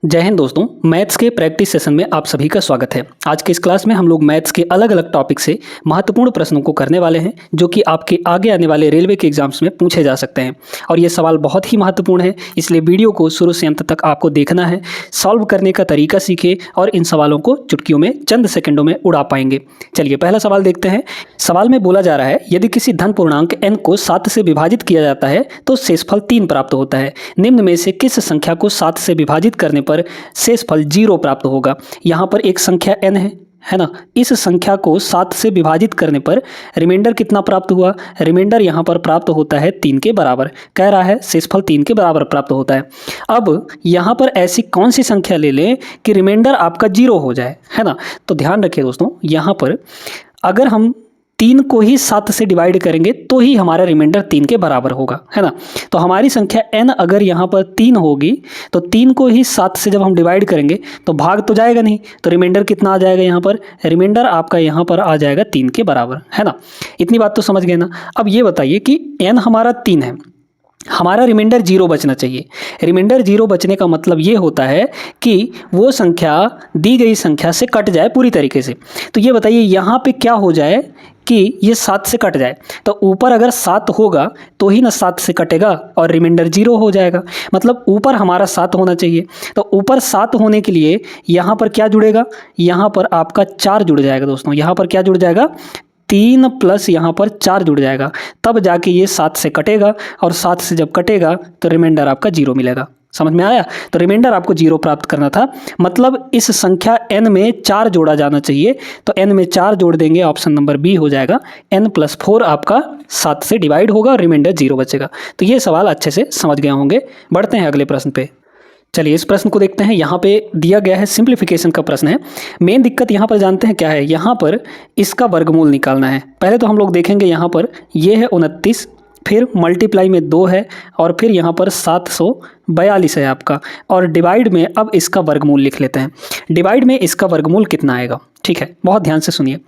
जय हिंद दोस्तों, मैथ्स के प्रैक्टिस सेशन में आप सभी का स्वागत है। आज के इस क्लास में हम लोग मैथ्स के अलग अलग टॉपिक से महत्वपूर्ण प्रश्नों को करने वाले हैं जो कि आपके आगे आने वाले रेलवे के एग्जाम्स में पूछे जा सकते हैं। और ये सवाल बहुत ही महत्वपूर्ण है, इसलिए वीडियो को शुरू से अंत तक आपको देखना है, सॉल्व करने का तरीका सीखे और इन सवालों को चुटकियों में चंद सेकंडों में उड़ा पाएंगे। चलिए पहला सवाल देखते हैं। सवाल में बोला जा रहा है, यदि किसी धन पूर्णांक n को 7 से विभाजित किया जाता है तो शेषफल 3 प्राप्त होता है। निम्न में से किस संख्या को 7 से विभाजित करने पर शेषफल 0 प्राप्त होगा। यहाँ पर एक संख्या n है ना, इस संख्या को 7 से विभाजित करने पर रिमाइंडर कितना प्राप्त हुआ। रिमाइंडर यहाँ पर प्राप्त होता है 3 के बराबर। कह रहा है शेषफल 3 के बराबर प्राप्त होता है। अब यहाँ पर ऐसी कौन सी संख्या ले लें कि रिमाइंडर आपका 0 हो जाए, है ना। तो ध्यान रखिए दोस्तों, यहाँ पर अगर हम 3 को ही 7 से डिवाइड करेंगे तो ही हमारा रिमाइंडर 3 के बराबर होगा, है ना। तो हमारी संख्या n अगर यहाँ पर 3 होगी तो 3 को ही 7 से जब हम डिवाइड करेंगे तो भाग तो जाएगा नहीं, तो रिमाइंडर कितना आ जाएगा। यहाँ पर रिमाइंडर आपका यहाँ पर आ जाएगा 3 के बराबर, है ना। इतनी बात तो समझ गए ना। अब ये बताइए कि n हमारा 3 है, हमारा रिमाइंडर 0 बचना चाहिए। रिमाइंडर 0 बचने का मतलब ये होता है कि वो संख्या दी गई संख्या से कट जाए पूरी तरीके से। तो ये बताइए यहाँ पे क्या हो जाए कि ये 7 से कट जाए। तो ऊपर अगर 7 होगा तो ही ना 7 से कटेगा और रिमाइंडर 0 हो जाएगा। मतलब ऊपर हमारा 7 होना चाहिए। तो ऊपर 7 होने के लिए यहाँ पर क्या जुड़ेगा, यहाँ पर आपका 4 जुड़ जाएगा दोस्तों। यहाँ पर क्या जुड़ जाएगा, 3 प्लस यहाँ पर 4 जुड़ जाएगा, तब जाके ये 7 से कटेगा और 7 से जब कटेगा तो रिमाइंडर आपका 0 मिलेगा। समझ में आया। तो रिमाइंडर आपको 0 प्राप्त करना था, मतलब इस संख्या n में 4 जोड़ा जाना चाहिए। तो n में 4 जोड़ देंगे, ऑप्शन नंबर बी हो जाएगा। n + 4 आपका 7 से डिवाइड होगा और रिमाइंडर 0 बचेगा। तो ये सवाल अच्छे से समझ गए होंगे। बढ़ते हैं अगले प्रश्न पे। चलिए इस प्रश्न को देखते हैं। यहाँ पे दिया गया है सिंप्लीफिकेशन का प्रश्न है। मेन दिक्कत यहाँ पर जानते हैं क्या है, यहाँ पर इसका वर्गमूल निकालना है। पहले तो हम लोग देखेंगे यहाँ पर ये है 29, फिर मल्टीप्लाई में 2 है और फिर यहाँ पर 742 है आपका, और डिवाइड में अब इसका वर्गमूल लिख लेते हैं। डिवाइड में इसका वर्गमूल कितना आएगा, ठीक है, बहुत ध्यान से सुनिए।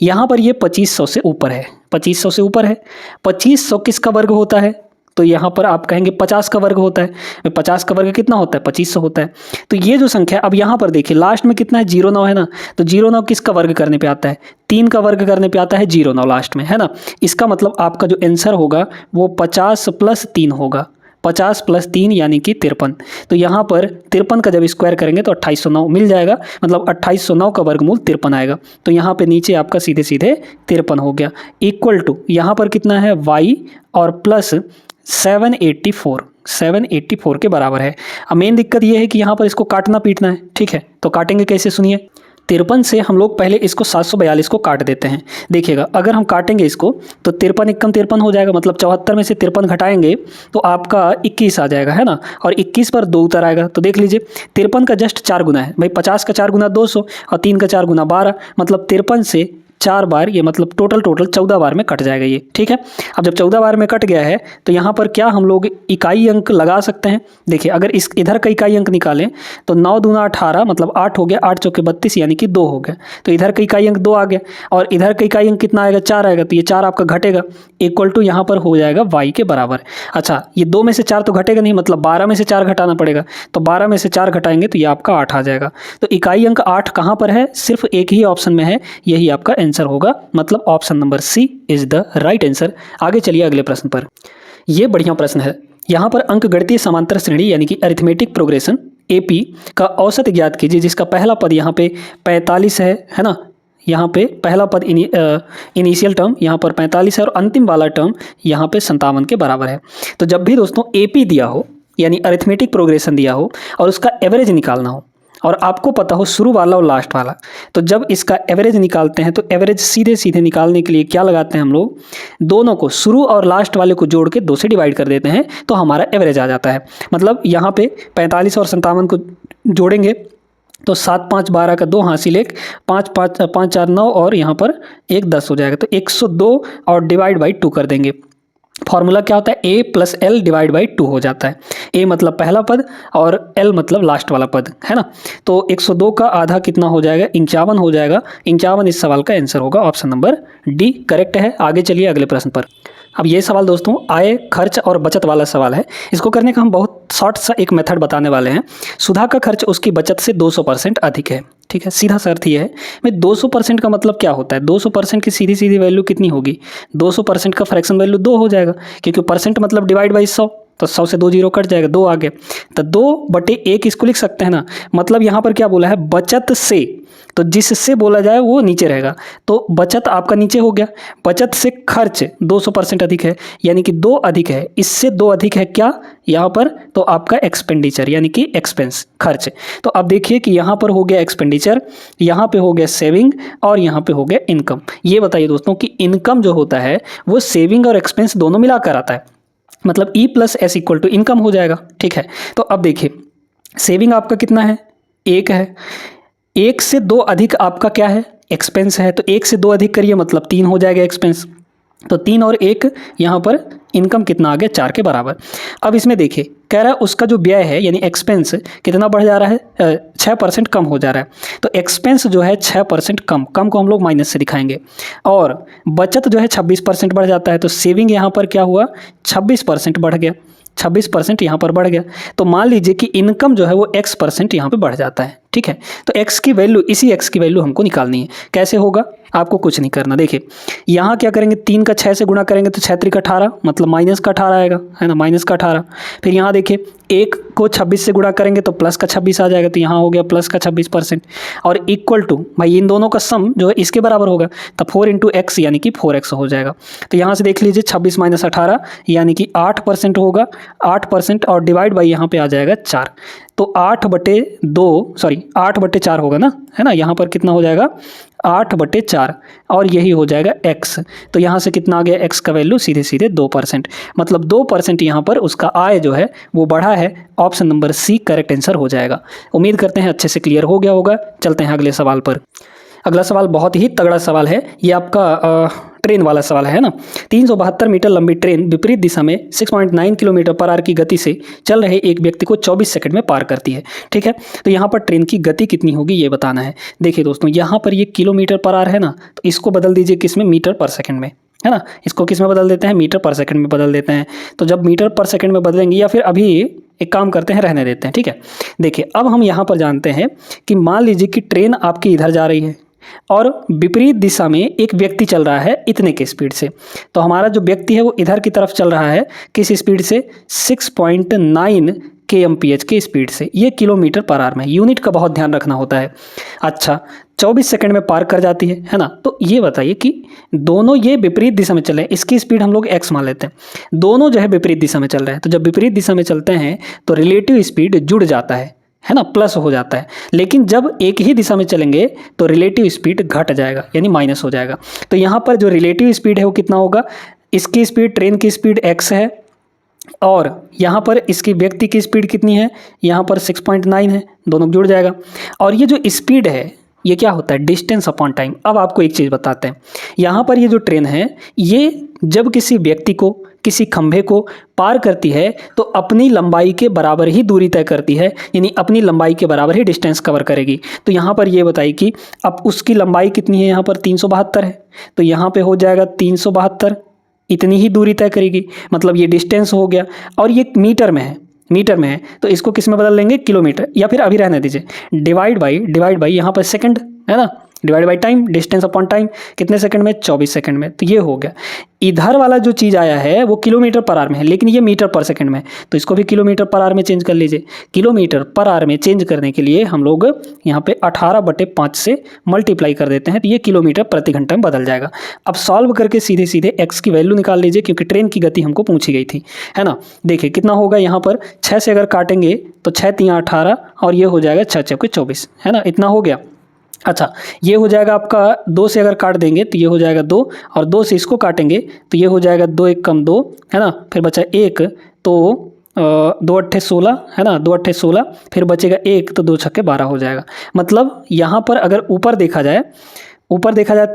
यहाँ पर ये 2500 से ऊपर है, 2500 से ऊपर है। 2500 किसका वर्ग होता है, तो यहाँ पर आप कहेंगे 50 का वर्ग होता है। 50 का वर्ग कितना होता है, 2500 होता है। तो ये जो संख्या, अब यहाँ पर देखिए लास्ट में कितना है, 09 है ना। तो 09 किसका वर्ग करने पे आता है, 3 का वर्ग करने पे आता है 09 लास्ट में, है ना। इसका मतलब आपका जो आंसर होगा वो 50 + 3 होगा। 50 + 3 यानी कि 53। तो यहाँ पर 53 का जब स्क्वायर करेंगे तो 2809 मिल जाएगा, मतलब 2809 का वर्गमूल 53 आएगा। तो यहाँ पे नीचे आपका सीधे सीधे 53 हो गया। इक्वल टू यहाँ पर कितना है, y और प्लस 784 के बराबर है। अब मेन दिक्कत ये है कि यहाँ पर इसको काटना पीटना है, ठीक है। तो काटेंगे कैसे, सुनिए। 53 से हम लोग पहले इसको 742 को काट देते हैं। देखिएगा अगर हम काटेंगे इसको तो 53 × 53 हो जाएगा, मतलब 74 में से 53 घटाएंगे तो आपका 21 आ जाएगा, है ना। और 21 पर 2 उतर आएगा। तो देख लीजिए 53 का जस्ट 4 गुना है भाई, 50 का 4 गुना 200 और 3 का 4 गुना 12, मतलब 53 से 4 बार, ये मतलब टोटल 14 बार में कट जाएगा ये, ठीक है। अब जब 14 बार में कट गया है तो यहाँ पर क्या हम लोग इकाई अंक लगा सकते हैं। देखिए अगर इस इधर का इकाई अंक निकालें तो 9 दूना 18, मतलब 8 हो गया, 8 चौके 32 यानी कि 2 हो गया। तो इधर का इकाई अंक 2 आ गया और इधर का इकाई अंक कितना आएगा, 4 आएगा। तो ये 4 आपका घटेगा, इक्वल टू यहाँ पर हो जाएगा y के बराबर। अच्छा, ये 2 में से 4 तो घटेगा नहीं, मतलब 12 में से 4 घटाना पड़ेगा। तो 12 में से 4 घटाएंगे तो ये आपका 8 आ जाएगा। तो इकाई अंक 8 कहाँ पर है, सिर्फ एक ही ऑप्शन में है, यही आपका आंसर होगा, मतलब option number C is the right answer. आगे चलिए अगले प्रश्न पर। यह बढ़िया प्रश्न है। यहाँ पर अंकगणितीय समांतर श्रेणी यानी कि अरिथमेटिक प्रोग्रेशन एपी का औसत ज्ञात कीजिए, जिसका पहला पद यहाँ पे 45 है ना। यहाँ पे पहला पद इनिशियल टर्म यहाँ पर 45 है और अंतिम वाला टर्म यहाँ पे 57 के बराबर है। तो जब भी दोस्तों एपी दिया हो यानी अरिथमेटिक प्रोग्रेशन दिया हो और उसका एवरेज निकालना हो और आपको पता हो शुरू वाला और लास्ट वाला, तो जब इसका एवरेज निकालते हैं तो एवरेज सीधे सीधे निकालने के लिए क्या लगाते हैं हम लोग, दोनों को शुरू और लास्ट वाले को जोड़ के 2 से डिवाइड कर देते हैं तो हमारा एवरेज आ जाता है। मतलब यहाँ पे 45 और 57 को जोड़ेंगे तो 7 5 12 का 2 हासिल 1, 5 5 5 4 9 और यहाँ पर 1 10 हो जाएगा। तो 102 और डिवाइड बाई 2 कर देंगे। फॉर्मूला क्या होता है, a + l डिवाइड बाई 2 हो जाता है। a मतलब पहला पद और l मतलब लास्ट वाला पद, है ना। तो 102 का आधा कितना हो जाएगा, 51 हो जाएगा। 51 इस सवाल का आंसर होगा, ऑप्शन नंबर डी करेक्ट है। आगे चलिए अगले प्रश्न पर। अब ये सवाल दोस्तों आय, खर्च और बचत वाला सवाल है। इसको करने का हम बहुत शॉर्ट सा एक मेथड बताने वाले हैं। सुधा का खर्च उसकी बचत से 200% अधिक है। ठीक है, सीधा सा अर्थ ये है। भाई 200% का मतलब क्या होता है? 200% की सीधी सीधी वैल्यू कितनी होगी? 200% का फ्रैक्शन वैल्यू 2 हो जाएगा, क्योंकि परसेंट मतलब डिवाइड बाई 100, तो 100 से 2 जीरो कट जाएगा, 2 आ गया। तो 2/1 इसको लिख सकते हैं ना। मतलब यहाँ पर क्या बोला है? बचत से, तो जिससे बोला जाए वो नीचे रहेगा, तो बचत आपका नीचे हो गया। बचत से खर्च 200% अधिक है, यानी कि 2 अधिक है। इससे 2 अधिक है क्या यहाँ पर? तो आपका एक्सपेंडिचर यानी कि एक्सपेंस, खर्च। तो अब देखिए कि यहाँ पर हो गया एक्सपेंडिचर, यहाँ पे हो गया सेविंग और यहाँ पे हो गया इनकम। ये बताइए दोस्तों कि इनकम जो होता है वो सेविंग और एक्सपेंस दोनों मिलाकर आता है, मतलब E + S = इनकम हो जाएगा। ठीक है, तो अब देखिए सेविंग आपका कितना है? 1 है। 1 से 2 अधिक आपका क्या है? एक्सपेंस है। तो 1 से 2 अधिक करिए, मतलब 3 हो जाएगा एक्सपेंस। तो 3 और 1 यहाँ पर इनकम कितना आ गया? 4 के बराबर। अब इसमें देखिए कह रहा है उसका जो व्यय है यानी एक्सपेंस कितना बढ़ जा रहा है? 6% कम हो जा रहा है। तो एक्सपेंस जो है 6% कम को हम लोग माइनस से दिखाएंगे, और बचत जो है 26% बढ़ जाता है। तो सेविंग यहाँ पर क्या हुआ? 26% बढ़ गया, 26% यहाँ पर बढ़ गया। तो मान लीजिए कि इनकम जो है वो X% यहाँ पे बढ़ जाता है। ठीक है, तो X की वैल्यू, इसी X की वैल्यू हमको निकालनी है। कैसे होगा? आपको कुछ नहीं करना। देखिए यहाँ क्या करेंगे? 3 का 6 से गुणा करेंगे तो 6 × 18, मतलब माइनस का 18 आएगा, है ना, माइनस का 18। फिर यहाँ देखिए 1 को 26 से गुणा करेंगे तो प्लस का 26 आ जाएगा, तो यहाँ हो गया प्लस का 26%। और इक्वल टू, भाई इन दोनों का सम जो है इसके बराबर होगा, तो 4 × X यानी कि 4X हो जाएगा। तो यहाँ से देख लीजिए 26 - 18 यानी कि 8% होगा, 8%, और डिवाइड बाई यहाँ पे आ जाएगा 4। तो 8/4 होगा ना, है ना। यहाँ पर कितना हो जाएगा? 8/4, और यही हो जाएगा X। तो यहाँ से कितना आ गया? X का वैल्यू सीधे सीधे 2%, मतलब 2% यहाँ पर उसका आय जो है वो बढ़ा है। Option number C correct answer हो जाएगा। उम्मीद करते हैं अच्छे से क्लियर हो गया होगा। चलते हैं अगले सवाल पर। अगला सवाल बहुत ही तगड़ा सवाल है, ये आपका ट्रेन वाला सवाल है ना। 372 मीटर लंबी ट्रेन विपरीत दिशा में 6.9 किलोमीटर/आवर की गति से चल रहे एक व्यक्ति को 24 सेकंड में पार करती है। ठीक है, तो यहाँ पर ट्रेन की गति कितनी होगी ये बताना है। देखिए दोस्तों यहाँ पर ये किलोमीटर/आवर है ना, तो इसको बदल दीजिए किस में? मीटर/सेकंड में, है ना। इसको किस में बदल देते हैं? मीटर/सेकंड में बदल देते हैं। तो जब मीटर/सेकंड में बदलेंगे, या फिर अभी एक काम करते हैं, रहने देते हैं। ठीक है, देखिए अब हम यहाँ पर जानते हैं कि मान लीजिए कि ट्रेन आपकी इधर जा रही है और विपरीत दिशा में एक व्यक्ति चल रहा है इतने के स्पीड से। तो हमारा जो व्यक्ति है वो इधर की तरफ चल रहा है किस स्पीड से? 6.9 kmph के स्पीड से। ये किलोमीटर/आवर में, यूनिट का बहुत ध्यान रखना होता है। अच्छा, 24 सेकंड में पार कर जाती है ना। तो ये बताइए कि दोनों ये विपरीत दिशा में चले, इसकी स्पीड हम लोग x मान लेते हैं। दोनों जो है विपरीत दिशा में चल रहे हैं, तो जब विपरीत दिशा में चलते हैं तो रिलेटिव स्पीड जुड़ जाता है ना, प्लस हो जाता है। लेकिन जब एक ही दिशा में चलेंगे तो रिलेटिव स्पीड घट जाएगा, यानी माइनस हो जाएगा। तो यहाँ पर जो रिलेटिव स्पीड है वो कितना होगा? इसकी स्पीड, ट्रेन की स्पीड x है, और यहाँ पर इसकी व्यक्ति की स्पीड कितनी है? यहाँ पर 6.9 है, दोनों जुड़ जाएगा। और ये जो स्पीड है ये क्या होता है? Distance upon time. अब आपको एक चीज़ बताते हैं, यहाँ पर ये जो ट्रेन है ये जब किसी व्यक्ति को, किसी खंभे को पार करती है तो अपनी लंबाई के बराबर ही दूरी तय करती है, यानी अपनी लंबाई के बराबर ही डिस्टेंस कवर करेगी। तो यहाँ पर ये बताइए कि अब उसकी लंबाई कितनी है? यहाँ पर 372 है, तो यहाँ पे हो जाएगा 372, इतनी ही दूरी तय करेगी, मतलब ये डिस्टेंस हो गया। और ये मीटर में है, तो इसको किस में बदल लेंगे? किलोमीटर, या फिर अभी रहने दीजिए, डिवाइड बाई यहाँ पर सेकंड, है ना, divide by time, distance upon time, कितने सेकंड में? 24 सेकंड में। तो ये हो गया। इधर वाला जो चीज़ आया है वो किलोमीटर/आवर में है, लेकिन ये मीटर/सेकंड में, तो इसको भी किलोमीटर/आवर में चेंज कर लीजिए। किलोमीटर/आवर में चेंज करने के लिए हम लोग यहाँ पे 18/5 से मल्टीप्लाई कर देते हैं, तो ये किलोमीटर प्रति घंटा में बदल जाएगा। अब सॉल्व करके सीधे सीधे x की वैल्यू निकाल लीजिए, क्योंकि ट्रेन की गति हमको पूछी गई थी, है ना। देखिए कितना होगा, यहाँ पर 6 से अगर काटेंगे तो 6 × 3 = 18, और ये हो जाएगा 6 × 4 = 24, है ना, इतना हो गया। अच्छा, ये हो जाएगा आपका 2 से अगर काट देंगे तो ये हो जाएगा 2, और 2 से इसको काटेंगे तो ये हो जाएगा 2 × 1 = 2, है ना। फिर बचा 1, तो 2 × 8 = 16, है ना, 2 × 8 = 16, फिर बचेगा 1, तो 2 × 6 = 12 हो जाएगा। मतलब यहाँ पर अगर ऊपर देखा जाए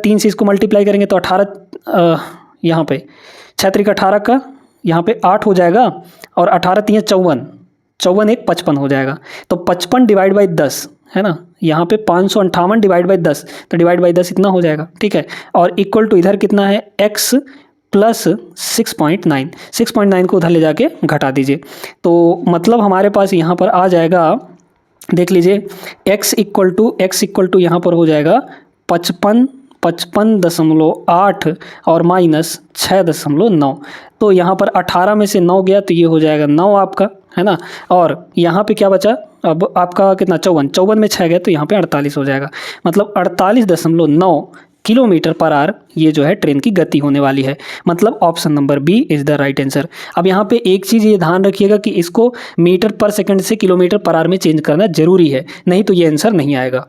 3 से इसको मल्टीप्लाई करेंगे तो 18, यहाँ पे 6 × 3 = 18 का यहाँ पे 8 हो जाएगा, और 18 × 3 = 54, 54 × 1 = 55 हो जाएगा। तो 55 डिवाइड बाई 10, है ना, यहाँ पे 558 डिवाइड बाई 10, तो डिवाइड बाई 10 इतना हो जाएगा। ठीक है, और इक्वल टू इधर कितना है? x प्लस 6.9, 6.9 को उधर ले जाके घटा दीजिए। तो मतलब हमारे पास यहाँ पर आ जाएगा, देख लीजिए, x इक्वल टू यहाँ पर हो जाएगा 55.8 और माइनस 6.9। तो यहाँ पर 18 में से 9 गया तो ये हो जाएगा 9 आपका, है ना। और यहाँ पे क्या बचा, अब आपका कितना, 54 में 6 गया तो यहाँ पे 48 हो जाएगा। मतलब 48.9 किलोमीटर पर आवर ये जो है ट्रेन की गति होने वाली है। मतलब option number B is the right answer. अब यहाँ पे एक चीज़ ये ध्यान रखिएगा कि इसको मीटर पर सेकंड से किलोमीटर पर आवर में चेंज करना जरूरी है, नहीं तो ये आंसर नहीं आएगा।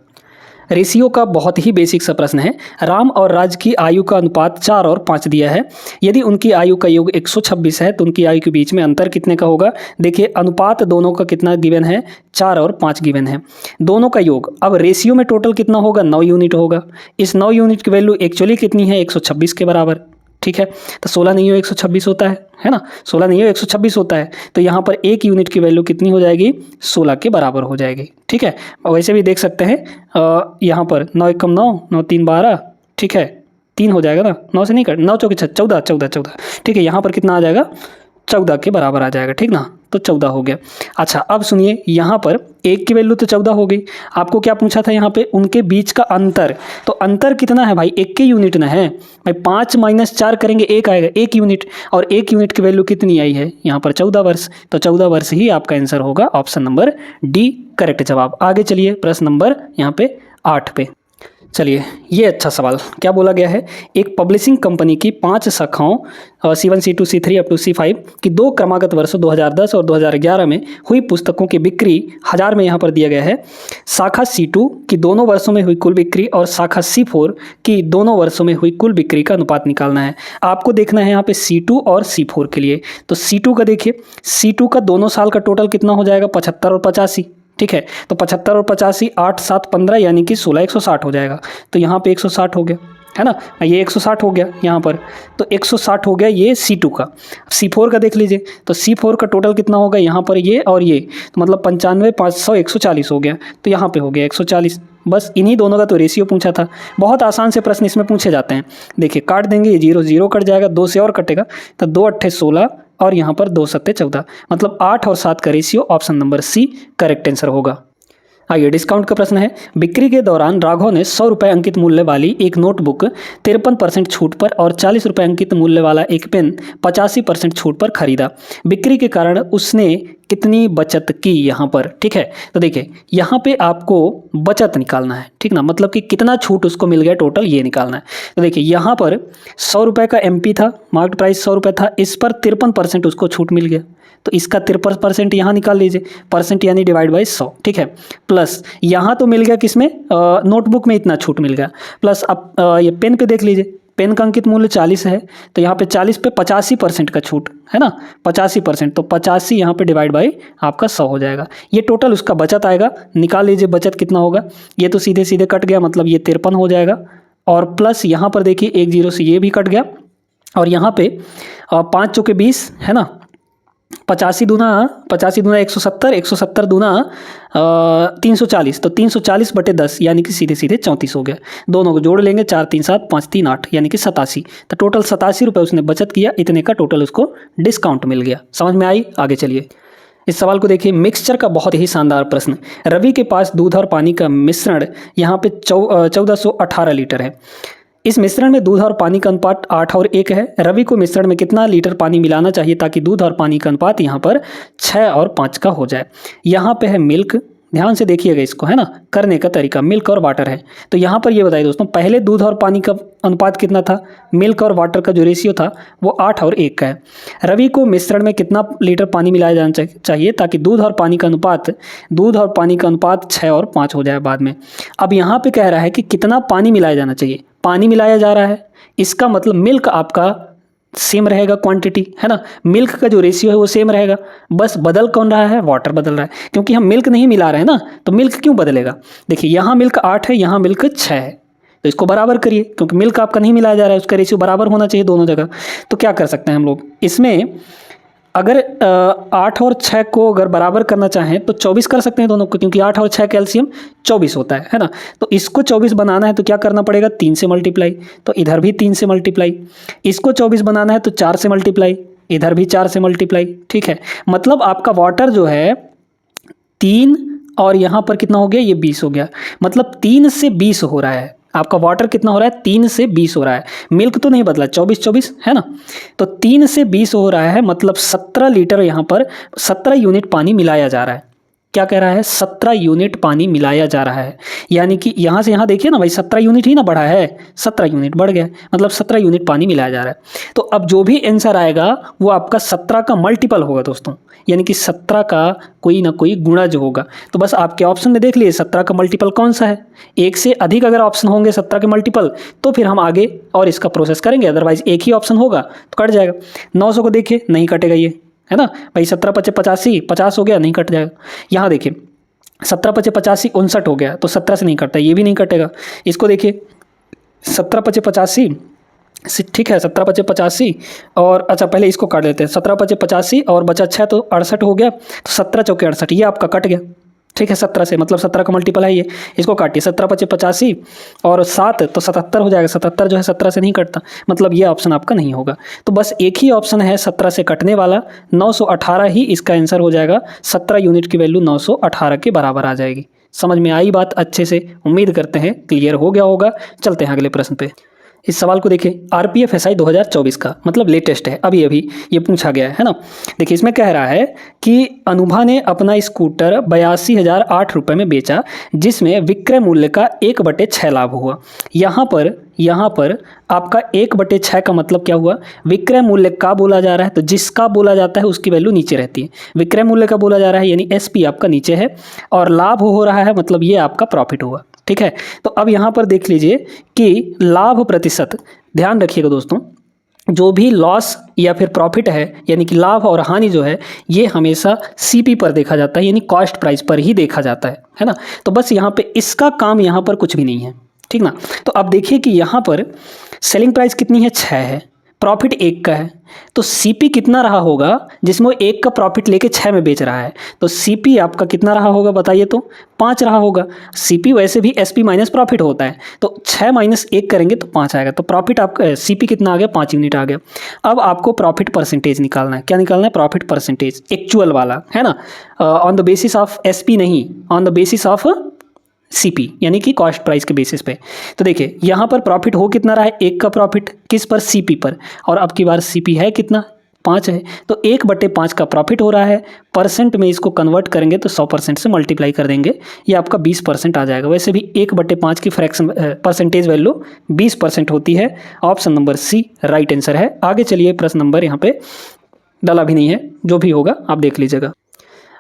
रेशियो का बहुत ही बेसिक सा प्रश्न है। राम और राज की आयु का अनुपात 4 और 5 दिया है। यदि उनकी आयु का योग 126 है तो उनकी आयु के बीच में अंतर कितने का होगा। देखिए अनुपात दोनों का कितना गिवन है, 4 और 5 गिवन है, दोनों का योग। अब रेशियो में टोटल कितना होगा, 9 यूनिट होगा। इस 9 यूनिट की वैल्यू एक्चुअली कितनी है, 126 के बराबर। ठीक है, तो 16 नहीं हो 126 होता है ना, 16 नहीं हो 126 होता है। तो यहाँ पर 1 यूनिट की वैल्यू कितनी हो जाएगी, 16 के बराबर हो जाएगी। ठीक है, और वैसे भी देख सकते हैं यहाँ पर 9 एकम 9, 9 3 12, ठीक है 3 हो जाएगा ना, 9 से नहीं कट, 9 चौके 14, 14 14। ठीक है, यहाँ पर कितना आ जाएगा, 14 के बराबर आ जाएगा। ठीक ना, तो 14 हो गया। अच्छा अब सुनिए, यहाँ पर 1 की वैल्यू तो 14 हो गई। आपको क्या पूछा था यहाँ पे, उनके बीच का अंतर। तो अंतर कितना है भाई, 1 के यूनिट ना है भाई। 5 - 4 करेंगे 1 आएगा, 1 यूनिट। और 1 यूनिट की वैल्यू कितनी आई है यहाँ पर, 14 वर्ष। तो 14 वर्ष ही आपका आंसर होगा, ऑप्शन नंबर डी करेक्ट जवाब। आगे चलिए प्रश्न नंबर यहाँ पे 8 पे। चलिए ये अच्छा सवाल, क्या बोला गया है, एक पब्लिशिंग कंपनी की 5 शाखाओं C1 C2 C3 up to C5 की 2 क्रमागत वर्षों 2010 और 2011 में हुई पुस्तकों की बिक्री 1000 में यहाँ पर दिया गया है। शाखा C2 की दोनों वर्षों में हुई कुल बिक्री और शाखा C4 की दोनों वर्षों में हुई कुल बिक्री का अनुपात निकालना है। आपको देखना है यहाँ पे C2 और C4 के लिए। तो C2 का देखिए, C2 का दोनों साल का टोटल कितना हो जाएगा, 75 और 85। ठीक है, तो 75 और 85, 8 7 15 यानी कि 16 160 हो जाएगा। तो यहाँ पे 160 हो गया, है ना, ये 160 हो गया यहाँ पर। तो 160 हो गया ये C2 का। C4 का देख लीजिए, तो C4 का टोटल कितना होगा यहाँ पर, ये और ये, तो मतलब 95 500 140 हो गया। तो यहाँ पे हो गया 140। बस इन्हीं दोनों का तो रेशियो पूछा था। बहुत आसान से प्रश्न इसमें पूछे जाते हैं। देखिए काट देंगे, ये 0 0 कट जाएगा, 2 से और कटेगा, तो 2 8 16 और यहाँ पर 2 7 14, मतलब 8 और 7 का ratio, option number C correct answer होगा। आइए डिस्काउंट का प्रश्न है। बिक्री के दौरान राघव ने 100 रुपये अंकित मूल्य वाली एक नोटबुक 53% छूट पर और 40 रुपये अंकित मूल्य वाला एक पेन 85% छूट पर खरीदा। बिक्री के कारण उसने कितनी बचत की यहाँ पर। ठीक है, तो देखिए यहाँ पे आपको बचत निकालना है, ठीक ना, मतलब कि कितना छूट उसको मिल गया टोटल, ये निकालना है। तो देखिए यहाँ पर 100 रुपये का MP था, मार्केट प्राइस 100 रुपये था, इस पर 53% उसको छूट मिल गया। तो इसका 53% यहाँ निकाल लीजिए, परसेंट यानी डिवाइड बाई 100। ठीक है, प्लस यहाँ तो मिल गया किसमें, नोटबुक में इतना छूट मिल गया, प्लस अब ये पेन पे देख लीजिए, पेन का अंकित मूल्य 40 है, तो यहाँ पे 40 पे 85% का छूट है ना, 85%, तो 85 यहाँ पे डिवाइड बाई आपका 100 हो जाएगा। ये टोटल उसका बचत आएगा, निकाल लीजिए बचत कितना होगा। ये तो सीधे सीधे कट गया, मतलब ये 53 हो जाएगा, और प्लस यहाँ पर देखिए 1 0 से ये भी कट गया, और यहाँ पे 5 चौके 20 है ना, 85 दूना 170, 170 दूना 340, तो 340 बटे 10 यानी कि सीधे सीधे 34 हो गया। दोनों को जोड़ लेंगे, 4 3 7 5 3 8 यानी कि 87। तो टोटल 87 रुपये उसने बचत किया, इतने का टोटल उसको डिस्काउंट मिल गया। समझ में आई। आगे चलिए इस सवाल को देखिए। मिक्सचर का बहुत ही शानदार प्रश्न। रवि के पास दूध और पानी का मिश्रण यहाँ पे 1418 लीटर है। इस मिश्रण में दूध और पानी का अनुपात 8 और 1 है। रवि को मिश्रण में कितना लीटर पानी मिलाना चाहिए ताकि दूध और पानी का अनुपात यहाँ पर 6 और 5 का हो जाए। यहाँ पे है मिल्क, ध्यान से देखिएगा इसको, है ना, करने का तरीका मिल्क और वाटर है। तो यहाँ पर ये बताइए दोस्तों, पहले दूध और पानी का अनुपात कितना था, मिल्क और वाटर का जो रेशियो था वो 8 और 1 का है। रवि को मिश्रण में कितना लीटर पानी मिलाया जाना चाहिए ताकि दूध और पानी का अनुपात 6 और 5 हो जाए बाद में। अब यहाँ पे कह रहा है कि कितना पानी मिलाया जाना चाहिए, पानी मिलाया जा रहा है, इसका मतलब मिल्क आपका सेम रहेगा क्वांटिटी, है ना, मिल्क का जो रेशियो है वो सेम रहेगा, बस बदल कौन रहा है, वाटर बदल रहा है, क्योंकि हम मिल्क नहीं मिला रहे हैं ना, तो मिल्क क्यों बदलेगा। देखिए यहाँ मिल्क 8 है, यहाँ मिल्क 6 है, तो इसको बराबर करिए, क्योंकि मिल्क आपका नहीं मिलाया जा रहा है, उसका रेशियो बराबर होना चाहिए दोनों जगह। तो क्या कर सकते हैं हम लोग, इसमें अगर 8 और 6 को अगर बराबर करना चाहें तो 24 कर सकते हैं दोनों को, क्योंकि 8 और 6 का एलसीएम 24 होता है ना। तो इसको 24 बनाना है तो क्या करना पड़ेगा, 3 से मल्टीप्लाई, तो इधर भी 3 से मल्टीप्लाई। इसको 24 बनाना है तो 4 से मल्टीप्लाई, इधर भी 4 से मल्टीप्लाई। ठीक है, मतलब आपका वाटर जो है 3 और यहाँ पर कितना हो गया, ये 20 हो गया। मतलब 3 से 20 हो रहा है आपका वाटर, कितना हो रहा है, 3 से 20 हो रहा है। मिल्क तो नहीं बदला, 24 है ना। तो 3 से 20 हो रहा है, मतलब 17 लीटर यहाँ पर 17 यूनिट पानी मिलाया जा रहा है। क्या कह रहा है, 17 यूनिट पानी मिलाया जा रहा है। यानी कि यहाँ से यहाँ देखिए ना भाई, 17 यूनिट ही ना बढ़ा है, 17 यूनिट बढ़ गया, मतलब 17 यूनिट पानी मिलाया जा रहा है। तो अब जो भी आंसर आएगा वो आपका 17 का मल्टीपल होगा दोस्तों, यानी कि 17 का कोई ना कोई गुणा जो होगा। तो बस आपके ऑप्शन में देख लिए 17 का मल्टीपल कौन सा है। एक से अधिक अगर ऑप्शन होंगे 17 के मल्टीपल तो फिर हम आगे और इसका प्रोसेस करेंगे, अदरवाइज एक ही ऑप्शन होगा तो कट जाएगा। 900 को देखिए, नहीं कटेगा ये, है ना भाई। 17 × 5 = 85, 50 हो गया, नहीं कट जाएगा। यहाँ देखिए 17 × 5 = 85, 59 हो गया, तो 17 से नहीं कटता, ये भी नहीं कटेगा। इसको देखिए 17 × 5 = 85, ठीक है, 17 × 5 = 85 और अच्छा पहले इसको काट लेते हैं। 17 × 5 = 85 और बचा 6 तो 68 हो गया, तो 17 × 4 = 68, ये आपका कट गया। ठीक है, 17 से, मतलब 17 का मल्टीपल है ये, इसको काटिए। 17 × 5 = 85 और 7 तो 77 हो जाएगा। 77 जो है 17 से नहीं कटता, मतलब ये ऑप्शन आपका नहीं होगा। तो बस एक ही ऑप्शन है 17 से कटने वाला, 918 ही इसका आंसर हो जाएगा। 17 यूनिट की वैल्यू 918 के बराबर आ जाएगी। समझ में आई बात अच्छे से, उम्मीद करते हैं क्लियर हो गया होगा। चलते हैं अगले प्रश्न पे। इस सवाल को देखिए, RPFSI 2024 का, मतलब लेटेस्ट है, अभी अभी ये पूछा गया है ना। देखिए इसमें कह रहा है कि अनुभा ने अपना स्कूटर 82,008 रुपये में बेचा, जिसमें विक्रय मूल्य का 1/6 लाभ हुआ। यहाँ पर आपका 1/6 का मतलब क्या हुआ, विक्रय मूल्य का बोला जा रहा है, तो जिसका बोला जाता है उसकी वैल्यू नीचे रहती है। विक्रय मूल्य का बोला जा रहा है यानी SP आपका नीचे है, और लाभ हो रहा है मतलब ये आपका प्रॉफिट हुआ। ठीक है, तो अब यहाँ पर देख लीजिए कि लाभ प्रतिशत, ध्यान रखिएगा दोस्तों, जो भी लॉस या फिर प्रॉफिट है, यानी कि लाभ और हानि जो है, ये हमेशा CP पर देखा जाता है, यानी कॉस्ट प्राइस पर ही देखा जाता है ना। तो बस यहाँ पे इसका काम यहाँ पर कुछ भी नहीं है, ठीक ना। तो अब देखिए कि यहाँ पर सेलिंग प्राइस कितनी है, 6 है, प्रॉफिट 1 का है, तो CP कितना रहा होगा, जिसमें वो 1 का प्रॉफिट लेके 6 में बेच रहा है, तो CP आपका कितना रहा होगा बताइए, तो 5 रहा होगा। CP वैसे भी SP माइनस प्रॉफिट होता है, तो 6 - 1 करेंगे तो 5 आएगा, तो प्रॉफिट आपका CP कितना आ गया, 5 यूनिट आ गया। अब आपको प्रॉफिट परसेंटेज निकालना है। क्या निकालना है, प्रॉफिट परसेंटेज एक्चुअल वाला, है ना, on the basis of SP नहीं, on the basis of CP यानी कि कॉस्ट प्राइस के बेसिस पे। तो देखिए यहाँ पर प्रॉफिट हो कितना रहा है, 1 का प्रॉफिट, किस पर, CP पर, और अब की बार CP है कितना, 5 है, तो 1/5 का प्रॉफिट हो रहा है। परसेंट में इसको कन्वर्ट करेंगे तो 100% से मल्टीप्लाई कर देंगे, ये आपका 20% आ जाएगा। वैसे भी 1/5 की फ्रैक्शन परसेंटेज वैल्यू 20% होती है। Option number C right answer है। आगे चलिए, प्रश्न नंबर यहाँ पे डाला भी नहीं है, जो भी होगा आप देख लीजिएगा।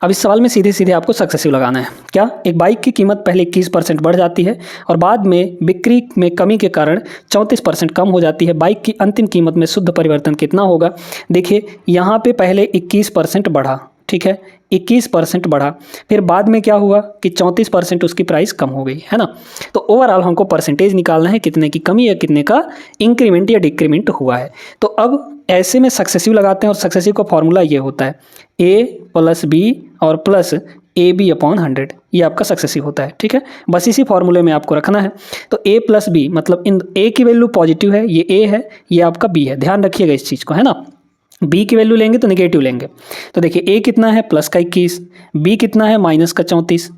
अब इस सवाल में सीधे सीधे आपको सक्सेसिव लगाना है। क्या, एक बाइक की कीमत पहले 21% बढ़ जाती है और बाद में बिक्री में कमी के कारण 34% कम हो जाती है। बाइक की अंतिम कीमत में शुद्ध परिवर्तन कितना होगा। देखिए यहाँ पे पहले 21% बढ़ा, ठीक है, 21% बढ़ा, फिर बाद में क्या हुआ कि 34% उसकी प्राइस कम हो गई, है ना। तो ओवरऑल हमको परसेंटेज निकालना है, कितने की कमी या कितने का इंक्रीमेंट या डिक्रीमेंट हुआ है। तो अब ऐसे में सक्सेसिव लगाते हैं, और सक्सेसिव का फॉर्मूला ये होता है A + B और प्लस AB/100, ये आपका सक्सेसिव होता है। ठीक है, बस इसी फॉर्मूले में आपको रखना है। तो A + B मतलब इन A की वैल्यू पॉजिटिव है, ये A है, ये आपका B है, ध्यान रखिएगा इस चीज़ को, है ना। B की वैल्यू लेंगे तो नेगेटिव लेंगे। तो देखिए A कितना है, +21, B कितना है, -34,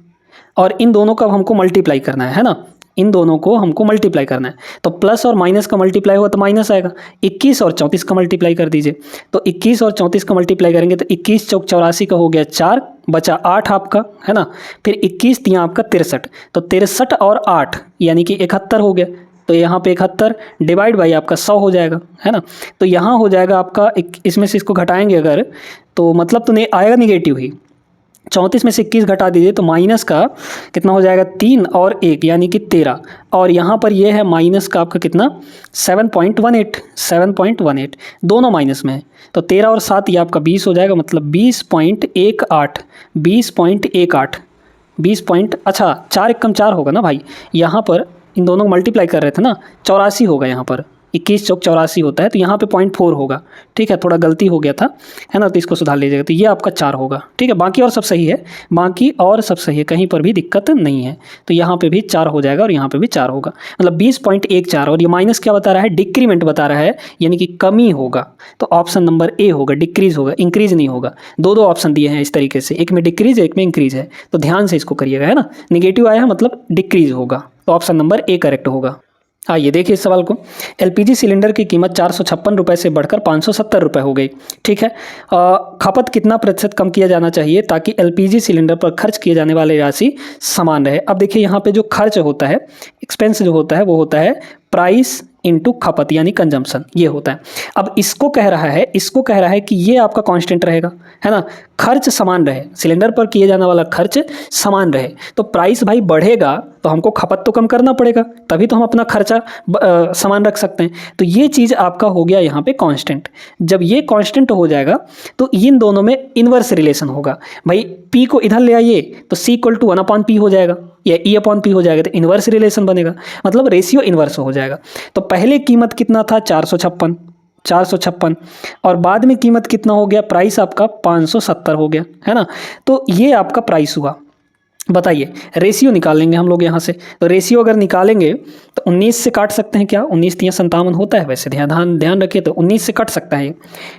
और इन दोनों का हमको मल्टीप्लाई करना है ना, इन दोनों को हमको मल्टीप्लाई करना है। तो प्लस और माइनस का मल्टीप्लाई हुआ तो माइनस आएगा। 21 और 34 का मल्टीप्लाई कर दीजिए, तो 21 और 34 का मल्टीप्लाई करेंगे तो 21 × 84 का हो गया 4, बचा 8 आपका, है ना। फिर 21 दिया आपका 63, तो 63 और 8 यानी कि 71 हो गया। तो यहाँ पे 71 डिवाइड बाई आपका 100 हो जाएगा, है ना। तो यहाँ हो जाएगा आपका, इसमें से इसको घटाएंगे अगर, तो मतलब तो नहीं आएगा निगेटिव ही। 34 में से 21 घटा दीजिए तो माइनस का कितना हो जाएगा, 3 और 1 यानी कि 13, और यहाँ पर ये है माइनस का आपका कितना, 7.18 दोनों माइनस में है, तो 13 और 7 ये आपका 20 हो जाएगा, मतलब 20.18 अच्छा 4 × 4 होगा ना भाई, यहाँ पर इन दोनों को मल्टीप्लाई कर रहे थे ना, 84 होगा यहाँ पर, 21 चौक 84 होता है, तो यहाँ पे 0.4 होगा। ठीक है, थोड़ा गलती हो गया था, है ना, तो इसको सुधार लीजिएगा। तो ये आपका 4 होगा। ठीक है, बाकी और सब सही है, बाकी और सब सही है, कहीं पर भी दिक्कत नहीं है। तो यहाँ पे भी 4 हो जाएगा और यहाँ पे भी 4 होगा, मतलब 20.14। और ये माइनस क्या बता रहा है, डिक्रीमेंट बता रहा है, यानी कि कमी होगा। तो ऑप्शन नंबर ए होगा, डिक्रीज होगा, इंक्रीज नहीं होगा। दो ऑप्शन दिए हैं इस तरीके से, एक में डिक्रीज है, एक में इंक्रीज है, तो ध्यान से इसको करिएगा, है ना। नेगेटिव आया है मतलब डिक्रीज होगा, तो ऑप्शन नंबर ए करेक्ट होगा। आइए देखिए इस सवाल को। एलपीजी सिलेंडर की कीमत 456 रुपये से बढ़कर 570 रुपये हो गई। ठीक है, खपत कितना प्रतिशत कम किया जाना चाहिए ताकि एलपीजी सिलेंडर पर खर्च किए जाने वाली राशि समान रहे। अब देखिए यहाँ पे जो खर्च होता है, एक्सपेंस जो होता है वो होता है प्राइस इनटू खपत यानी कंजम्पशन, ये होता है। अब इसको कह रहा है कि ये आपका कांस्टेंट रहेगा, है ना, खर्च समान रहे, सिलेंडर पर किए जाने वाला खर्च समान रहे। तो प्राइस भाई बढ़ेगा तो हमको खपत तो कम करना पड़ेगा, तभी तो हम अपना खर्चा समान रख सकते हैं। तो ये चीज़ आपका हो गया यहाँ पे कांस्टेंट। जब ये कांस्टेंट हो जाएगा तो इन दोनों में इन्वर्स रिलेशन होगा। भाई पी को इधर ले आइए तो सी इक्वल टू 1/p हो जाएगा या ई अपॉन पी हो जाएगा, तो इन्वर्स रिलेशन बनेगा, मतलब रेशियो इन्वर्स हो जाएगा। तो पहले कीमत कितना था, 456, और बाद में कीमत कितना हो गया, प्राइस आपका 570 हो गया, है ना। तो ये आपका प्राइस हुआ। बताइए रेशियो निकाल लेंगे हम लोग यहाँ से। तो रेशियो अगर निकालेंगे तो 19 से काट सकते हैं क्या, 19 3 57 होता है, वैसे ध्यान रखिए, तो 19 से कट सकता है ये।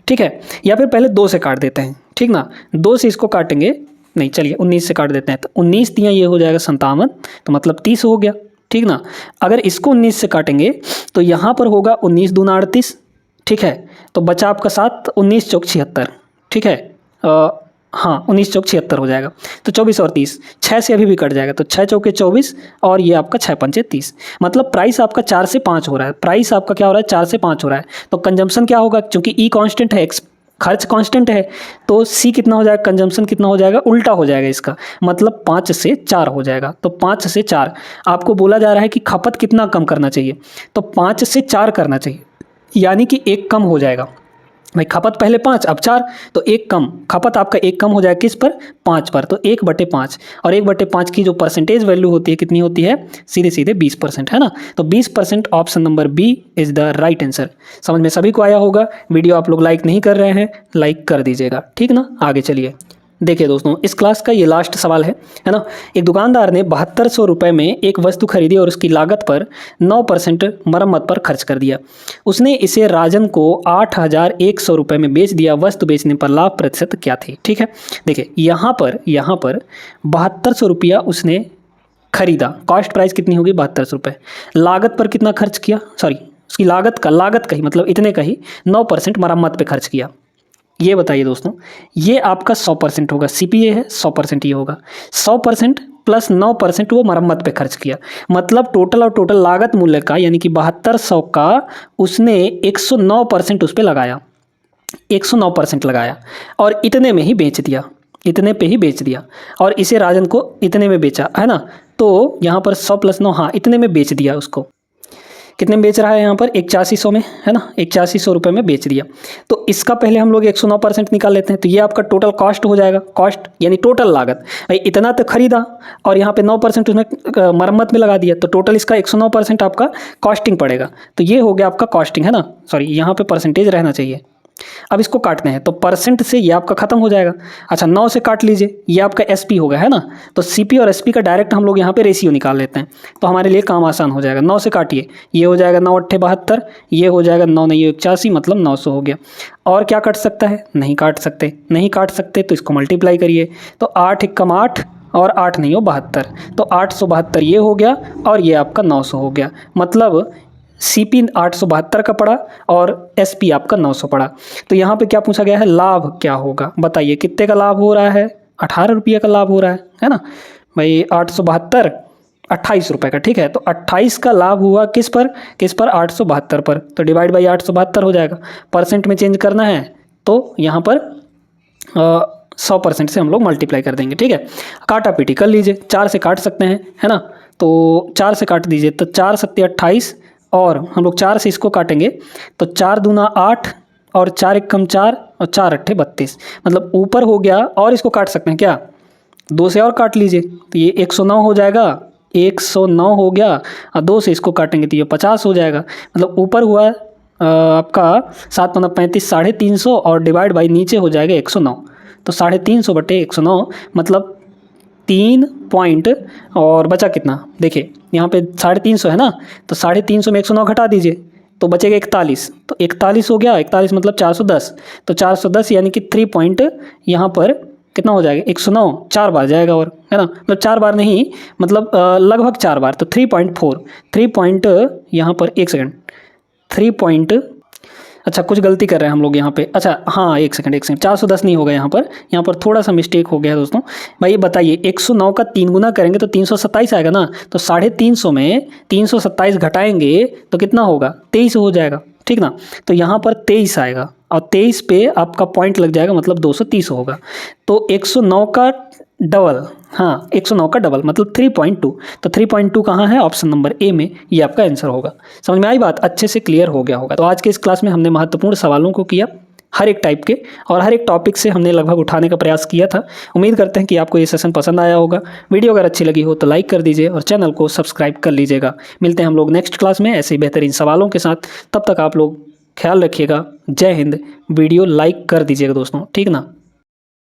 ठीक है, या फिर पहले 2 से काट देते हैं, ठीक ना, 2 से इसको काटेंगे, नहीं चलिए 19 से काट देते हैं। तो 19 3 ये हो जाएगा 57, तो मतलब 30 हो गया। ठीक ना, अगर इसको 19 से काटेंगे तो यहाँ पर होगा 19 दूना 38। ठीक है, तो बचा आपका 7, 19 चौक 76। ठीक है, हाँ 19 चौक 76 हो जाएगा। तो 24 और 30, 6 से अभी भी कट जाएगा, तो 6 चौके 24 और ये आपका 6 पंचे 30। मतलब प्राइस आपका 4 से 5 हो रहा है, प्राइस आपका क्या हो रहा है, 4 से 5 हो रहा है। तो कंजम्पशन क्या होगा, क्योंकि ई कांस्टेंट है, खर्च कांस्टेंट है, तो सी कितना हो जाएगा, कंजम्पशन कितना हो जाएगा, उल्टा हो जाएगा इसका, मतलब 5 से 4 हो जाएगा। तो 5 से 4 आपको बोला जा रहा है कि खपत कितना कम करना चाहिए, तो 5 से 4 करना चाहिए, यानी कि 1 कम हो जाएगा। भाई खपत पहले 5 अब 4, तो 1 कम, खपत आपका 1 कम हो जाएगा किस पर, 5 पर। तो 1/5, और 1/5 की जो परसेंटेज वैल्यू होती है कितनी होती है, सीधे 20%, है ना। तो 20% option number B is the right answer. समझ में सभी को आया होगा। वीडियो आप लोग लाइक नहीं कर रहे हैं, लाइक कर दीजिएगा, ठीक ना। आगे चलिए, देखिए दोस्तों इस क्लास का ये लास्ट सवाल है ना। एक दुकानदार ने 7200 रुपये में एक वस्तु खरीदी और उसकी लागत पर 9% मरम्मत पर खर्च कर दिया। उसने इसे राजन को 8100 रुपये में बेच दिया। वस्तु बेचने पर लाभ प्रतिशत क्या थी। ठीक है, देखिए यहाँ पर 7200 रुपया उसने खरीदा, कॉस्ट प्राइस कितनी होगी 7200 रुपये। लागत पर कितना खर्च किया, सॉरी उसकी लागत का ही मतलब इतने का ही 9% मरम्मत पे खर्च किया। ये बताइए दोस्तों, ये आपका 100% होगा, सीपीए है 100% ये होगा। 100% प्लस 9% वो मरम्मत पे खर्च किया, मतलब टोटल लागत मूल्य का यानी कि 7200 का उसने 109% उस पर लगाया, 109% लगाया और इतने में ही बेच दिया, इतने पे ही बेच दिया और इसे राजन को इतने में बेचा, है ना। तो यहाँ पर 100 + 9, हाँ इतने में बेच दिया उसको। कितने में बेच रहा है यहाँ पर, 8100 में, है ना, 8100 रुपये में बेच दिया। तो इसका पहले हम लोग 109% निकाल लेते हैं, तो ये आपका टोटल कॉस्ट हो जाएगा, कॉस्ट यानी टोटल लागत। भाई इतना तो खरीदा और यहाँ पे 9% उसने मरम्मत में लगा दिया, तो टोटल इसका 109% आपका कॉस्टिंग पड़ेगा। तो ये हो गया आपका कॉस्टिंग, है ना, सॉरी यहाँ पे परसेंटेज रहना चाहिए। अब इसको काटते हैं तो परसेंट से ये आपका खत्म हो जाएगा। अच्छा 9 से काट लीजिए, ये आपका एसपी होगा, है ना। तो सीपी और एसपी का डायरेक्ट हम लोग यहाँ पे रेशियो निकाल लेते हैं, तो हमारे लिए काम आसान हो जाएगा। 9 से काटिए, ये हो जाएगा 9 × 8 = 72, ये हो जाएगा 9 × 9 = 81, मतलब 900 हो गया। और क्या काट सकता है, नहीं काट सकते तो इसको मल्टीप्लाई करिए, तो 8 × 1 = 8 और 8 नहीं हो 72, तो 872 ये हो गया और ये आपका 900 हो गया। मतलब सीपी 872 का पड़ा और एसपी आपका 900 पड़ा। तो यहाँ पे क्या पूछा गया है, लाभ क्या होगा, बताइए कितने का लाभ हो रहा है, 18 रुपये का लाभ हो रहा है ना। भाई 872 28 रुपये का, ठीक है। तो 28 का लाभ हुआ किस पर 872 पर, तो डिवाइड बाई 872 हो जाएगा। परसेंट में चेंज करना है तो यहाँ पर 100% से हम लोग मल्टीप्लाई कर देंगे, ठीक है। काटा पीटी कर लीजिए, 4 से काट सकते हैं, है ना। तो 4 से काट दीजिए, तो 4 × 7 = 28 और हम लोग 4 से इसको काटेंगे तो 4 दूना 8 और 4 × 1 = 4 और 4 × 8 = 32, मतलब ऊपर हो गया। और इसको काट सकते हैं क्या, 2 से और काट लीजिए, तो ये 109 हो जाएगा, 109 हो गया। और 2 से इसको काटेंगे तो ये 50 हो जाएगा, मतलब ऊपर हुआ आपका 7×35 350 और डिवाइड बाई नीचे हो जाएगा 109। तो 350 बटे 109 मतलब 3 पॉइंट और बचा कितना, देखिए यहाँ पे 350 है ना, तो 350 में 109 घटा दीजिए तो बचेगा 41। तो 41 हो गया, 41 मतलब 410। तो 410 यानी कि 3 पॉइंट यहाँ पर कितना हो जाएगा 109, 4 बार जाएगा और, है ना, मतलब 4 बार नहीं, मतलब लगभग 4 बार। तो 3.4, 3 पॉइंट यहाँ पर, एक सेकंड, 3 पॉइंट, अच्छा कुछ गलती कर रहे हैं हम लोग यहाँ पे, अच्छा हाँ एक सेकंड 410 नहीं होगा यहाँ पर थोड़ा सा मिस्टेक हो गया दोस्तों। भाई बताइए 109 का 3 गुना करेंगे तो 327 आएगा ना, तो 350 में 327 घटाएंगे तो कितना होगा, 23 हो जाएगा, ठीक ना। तो यहाँ पर 23 आएगा और 23 पे आपका पॉइंट लग जाएगा, मतलब 230 होगा। तो 109 का डबल, हाँ 109 का डबल मतलब 3.2। तो 3.2 कहाँ है, ऑप्शन नंबर ए में, ये आपका आंसर होगा। समझ में आई बात, अच्छे से क्लियर हो गया होगा। तो आज के इस क्लास में हमने महत्वपूर्ण सवालों को किया, हर एक टाइप के और हर एक टॉपिक से हमने लगभग उठाने का प्रयास किया था। उम्मीद करते हैं कि आपको ये सेशन पसंद आया होगा। वीडियो अगर अच्छी लगी हो तो लाइक कर दीजिए और चैनल को सब्सक्राइब कर लीजिएगा। मिलते हैं हम लोग नेक्स्ट क्लास में ऐसे ही बेहतरीन सवालों के साथ। तब तक आप लोग ख्याल रखिएगा। जय हिंद। वीडियो लाइक कर दीजिएगा दोस्तों, ठीक ना।